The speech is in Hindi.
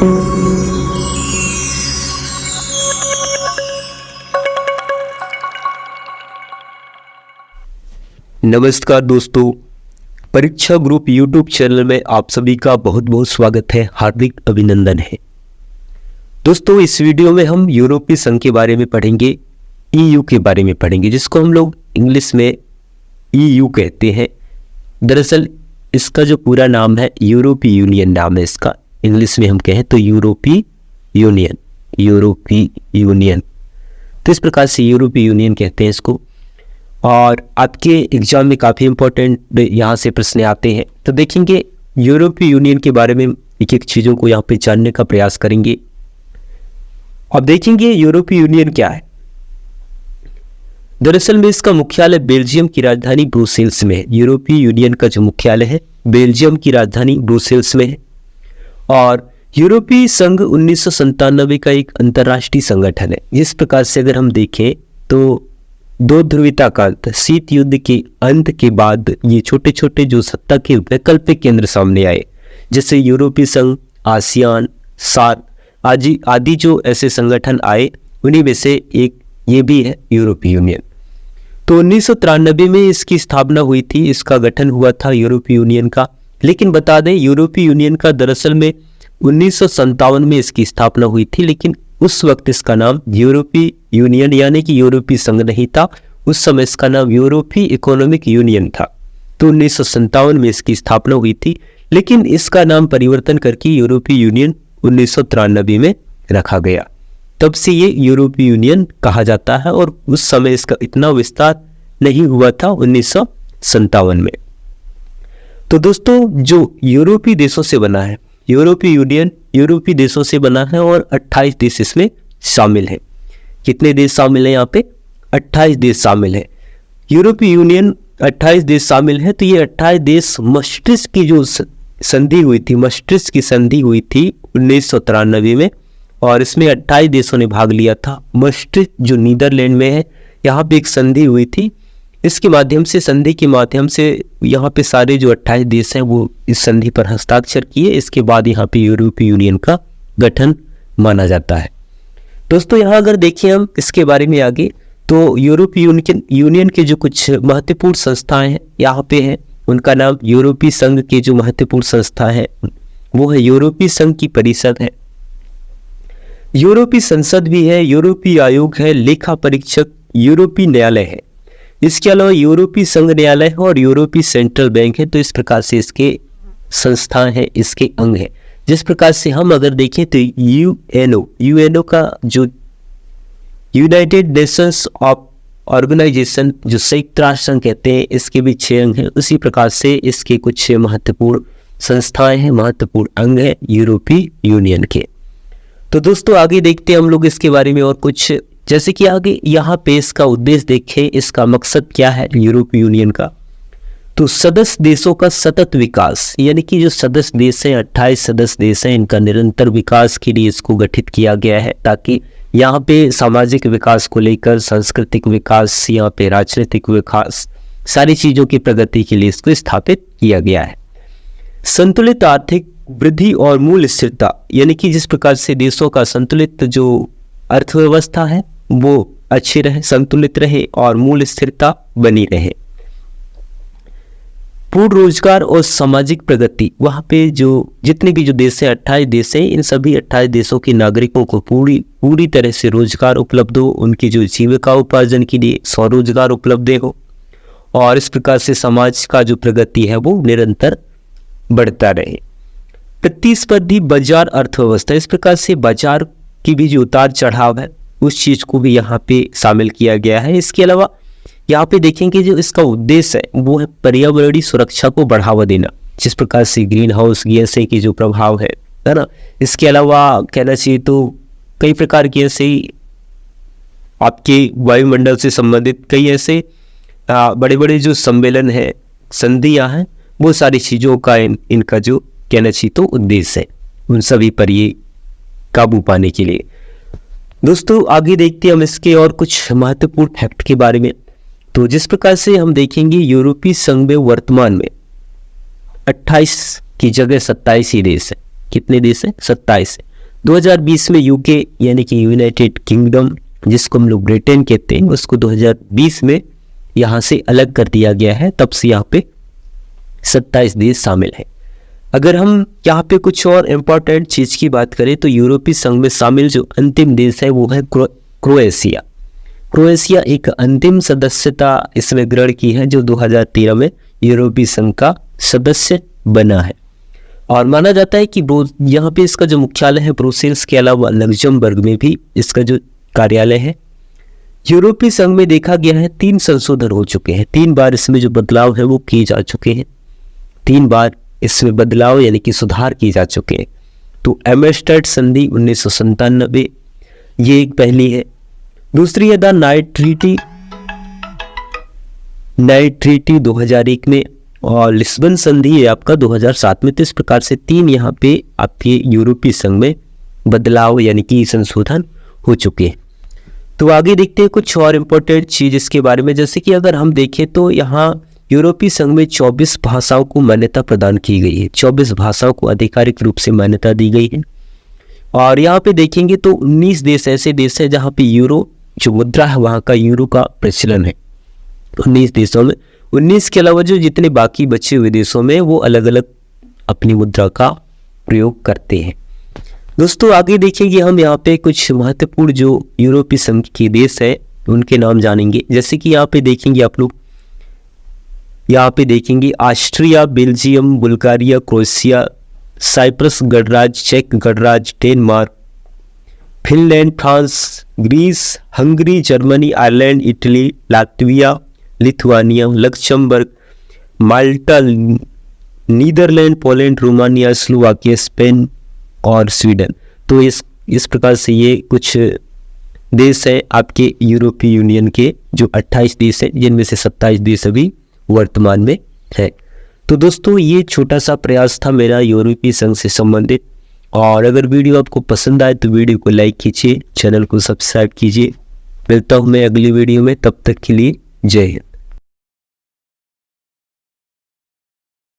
नमस्कार दोस्तों, परीक्षा ग्रुप यूट्यूब चैनल में आप सभी का बहुत बहुत स्वागत है, हार्दिक अभिनंदन है। दोस्तों, इस वीडियो में हम यूरोपीय संघ के बारे में पढ़ेंगे, ईयू के बारे में पढ़ेंगे, जिसको हम लोग इंग्लिश में ईयू कहते हैं। दरअसल इसका जो पूरा नाम है यूरोपीय यूनियन नाम है इसका। इंग्लिश में हम कहें तो यूरोपीय यूनियन, यूरोपीय यूनियन। तो इस प्रकार से यूरोपीय यूनियन कहते हैं इसको। और आपके एग्जाम में काफ़ी इंपॉर्टेंट यहाँ से प्रश्न आते हैं, तो देखेंगे यूरोपीय यूनियन के बारे में एक एक चीज़ों को यहाँ पे जानने का प्रयास करेंगे। अब देखेंगे यूरोपीय यूनियन क्या है। दरअसल में इसका मुख्यालय बेल्जियम की राजधानी ब्रुसेल्स में है। यूरोपीय यूनियन का जो मुख्यालय है बेल्जियम की राजधानी ब्रुसेल्स में है। और यूरोपीय संघ 1997 का एक अंतर्राष्ट्रीय संगठन है। इस प्रकार से अगर हम देखें तो दो ध्रुवीयता का अंत, शीत युद्ध के अंत के बाद ये छोटे छोटे जो सत्ता के वैकल्पिक केंद्र सामने आए, जैसे यूरोपीय संघ, आसियान, सार्क आदि जो ऐसे संगठन आए, उन्हीं में से एक ये भी है यूरोपीय यूनियन। तो 1993 में इसकी स्थापना हुई थी, इसका गठन हुआ था यूरोपीय यूनियन का। लेकिन बता दें, यूरोपीय यूनियन का दरअसल में 1957 में इसकी स्थापना हुई थी, लेकिन उस वक्त इसका नाम यूरोपीय यूनियन यानी कि यूरोपीय संघ नहीं था। उस समय इसका नाम यूरोपीय इकोनॉमिक यूनियन था। तो 1957 में इसकी स्थापना हुई थी, लेकिन इसका नाम परिवर्तन करके यूरोपीय यूनियन 1993 में रखा गया। तब से ये यूरोपीय यूनियन कहा जाता है, और उस समय इसका इतना विस्तार नहीं हुआ था 1957 में। तो दोस्तों, जो यूरोपीय देशों से बना है यूरोपीय यूनियन, यूरोपीय देशों से बना है और 28 देश इसमें शामिल है। कितने देश शामिल हैं यहाँ पे? 28 देश शामिल है। यूरोपीय यूनियन 28 देश शामिल है। तो ये 28 देश maastricht की जो संधि हुई थी, maastricht की संधि हुई थी 1993 में, और इसमें 28 देशों ने भाग लिया था। maastricht जो नीदरलैंड में है, यहाँ पे एक संधि हुई थी। इसके माध्यम से, संधि के माध्यम से यहाँ पे सारे जो 28 देश हैं वो इस संधि पर हस्ताक्षर किए। इसके बाद यहाँ पे यूरोपीय यूनियन का गठन माना जाता है। दोस्तों, यहाँ अगर देखें हम इसके बारे में आगे, तो यूरोपीय यूनियन के जो कुछ महत्वपूर्ण संस्थाएं हैं यहाँ पे हैं। उनका नाम यूरोपीय संघ के जो महत्वपूर्ण संस्था है वो है यूरोपीय संघ की परिषद है, यूरोपीय संसद भी है, यूरोपीय आयोग है, लेखा परीक्षक, यूरोपीय न्यायालय है। इसके अलावा यूरोपीय संघ न्यायालय है और यूरोपीय सेंट्रल बैंक है। तो इस प्रकार से इसके संस्थान है, इसके अंग है। जिस प्रकार से हम अगर देखें तो यूएनओ का जो यूनाइटेड नेशंस ऑफ ऑर्गेनाइजेशन, जो संयुक्त राष्ट्र संघ कहते हैं, इसके भी 6 अंग हैं। उसी प्रकार से इसके कुछ महत्वपूर्ण संस्थाएं हैं, महत्वपूर्ण अंग है यूरोपीय यूनियन के। तो दोस्तों, आगे देखते हैं हम लोग इसके बारे में और कुछ, जैसे कि आगे यहाँ पे इसका उद्देश्य देखें, इसका मकसद क्या है यूरोपीय यूनियन का। तो सदस्य देशों का सतत विकास, यानी कि जो सदस्य देश हैं, 28 सदस्य देश हैं, इनका निरंतर विकास के लिए इसको गठित किया गया है, ताकि यहाँ पे सामाजिक विकास को लेकर, सांस्कृतिक विकास, यहाँ पे राजनीतिक विकास, सारी चीज़ों की प्रगति के लिए इसको स्थापित किया गया है। संतुलित आर्थिक वृद्धि और मूल्य स्थिरता, यानी कि जिस प्रकार से देशों का संतुलित जो अर्थव्यवस्था है वो अच्छी रहे, संतुलित रहे और मूल्य स्थिरता बनी रहे। पूर्ण रोजगार और सामाजिक प्रगति, वहाँ पे जो जितने भी जो देश हैं, 28 देश हैं, इन सभी 28 देशों के नागरिकों को पूरी तरह से रोजगार उपलब्ध हो, उनकी जो जीविका उपार्जन के लिए स्वरोजगार उपलब्ध हो, और इस प्रकार से समाज का जो प्रगति है वो निरंतर बढ़ता रहे। प्रतिस्पर्धी बाजार अर्थव्यवस्था, इस प्रकार से बाजार की भी जो उतार चढ़ाव है उस चीज़ को भी यहाँ पे शामिल किया गया है। इसके अलावा यहाँ पे देखेंगे जो इसका उद्देश्य है वो है पर्यावरणीय सुरक्षा को बढ़ावा देना, जिस प्रकार से ग्रीन हाउस गैसें की जो प्रभाव है ना। इसके अलावा कहना चाहिए तो कई प्रकार की ऐसे आपके वायुमंडल से संबंधित कई ऐसे बड़े बड़े जो सम्मेलन है, संधियाँ हैं, वो सारी चीज़ों का इनका जो कहना चाहिए तो उद्देश्य है, उन सभी पर ये काबू पाने के लिए। दोस्तों, आगे देखते हैं हम इसके और कुछ महत्वपूर्ण फैक्ट के बारे में। तो जिस प्रकार से हम देखेंगे यूरोपीय संघ में वर्तमान में 28 की जगह 27 ही देश है। कितने देश हैं? 27 है। 2020 में यूके यानी कि यूनाइटेड किंगडम, जिसको हम लोग ब्रिटेन कहते हैं, उसको 2020 में यहाँ से अलग कर दिया गया है। तब से यहाँ पे 27 देश शामिल हैं। अगर हम यहाँ पे कुछ और इम्पोर्टेंट चीज़ की बात करें तो यूरोपीय संघ में शामिल जो अंतिम देश है वो है क्रोएशिया। क्रोएशिया एक अंतिम सदस्यता इसमें ग्रहण की है, जो 2013 में यूरोपीय संघ का सदस्य बना है। और माना जाता है कि यहाँ पे इसका जो मुख्यालय है ब्रुसेल्स के अलावा लग्जमबर्ग में भी इसका जो कार्यालय है। यूरोपीय संघ में देखा गया है 3 संशोधन हो चुके हैं, 3 बार इसमें जो बदलाव है वो किए जा चुके हैं, 3 बार इसमें बदलाव यानी कि सुधार किए जा चुके हैं। तो एम्स्टर्ड संधि 1997 ये एक पहली है। दूसरी है द नाइट ट्रीटी 2001 में, और लिस्बन संधि है आपका 2007 में। तो इस प्रकार से 3 यहाँ पे आपके यूरोपीय संघ में बदलाव यानी कि संशोधन हो चुके हैं। तो आगे देखते हैं कुछ और इम्पोर्टेंट चीज़ इसके बारे में। जैसे कि अगर हम देखें तो यहाँ यूरोपीय संघ में 24 भाषाओं को मान्यता प्रदान की गई है, 24 भाषाओं को आधिकारिक रूप से मान्यता दी गई है। और यहाँ पे देखेंगे तो 19 देश ऐसे देश हैं जहाँ पे यूरो जो मुद्रा है वहाँ का यूरो का प्रचलन है 19 देशों में। 19 के अलावा जो जितने बाकी बचे हुए देशों में वो अलग अलग अपनी मुद्रा का प्रयोग करते हैं। दोस्तों आगे देखेंगे हम यहाँ पे कुछ महत्वपूर्ण जो यूरोपीय संघ के देश है उनके नाम जानेंगे। जैसे कि यहाँ पे देखेंगे आप लोग, यहाँ पे देखेंगे Austria, Belgium, Bulgaria, Croatia, Cyprus गणराज्य, चेक गणराज्य, Denmark, Finland, France, Greece, Hungary, Germany, Ireland, Italy, Latvia, Lithuania, Luxembourg, Malta, Netherland, Poland, Romania, Slovakia, Spain और स्वीडन। तो इस प्रकार से ये कुछ देश हैं आपके यूरोपीय यूनियन के जो 28 देश हैं, जिनमें से 27 देश अभी वर्तमान में है। तो दोस्तों ये छोटा सा प्रयास था मेरा यूरोपीय संघ से संबंधित। और अगर वीडियो आपको पसंद आए तो वीडियो को लाइक कीजिए, चैनल को सब्सक्राइब कीजिए। मिलता हूँ मैं अगली वीडियो में, तब तक के लिए जय हिंद।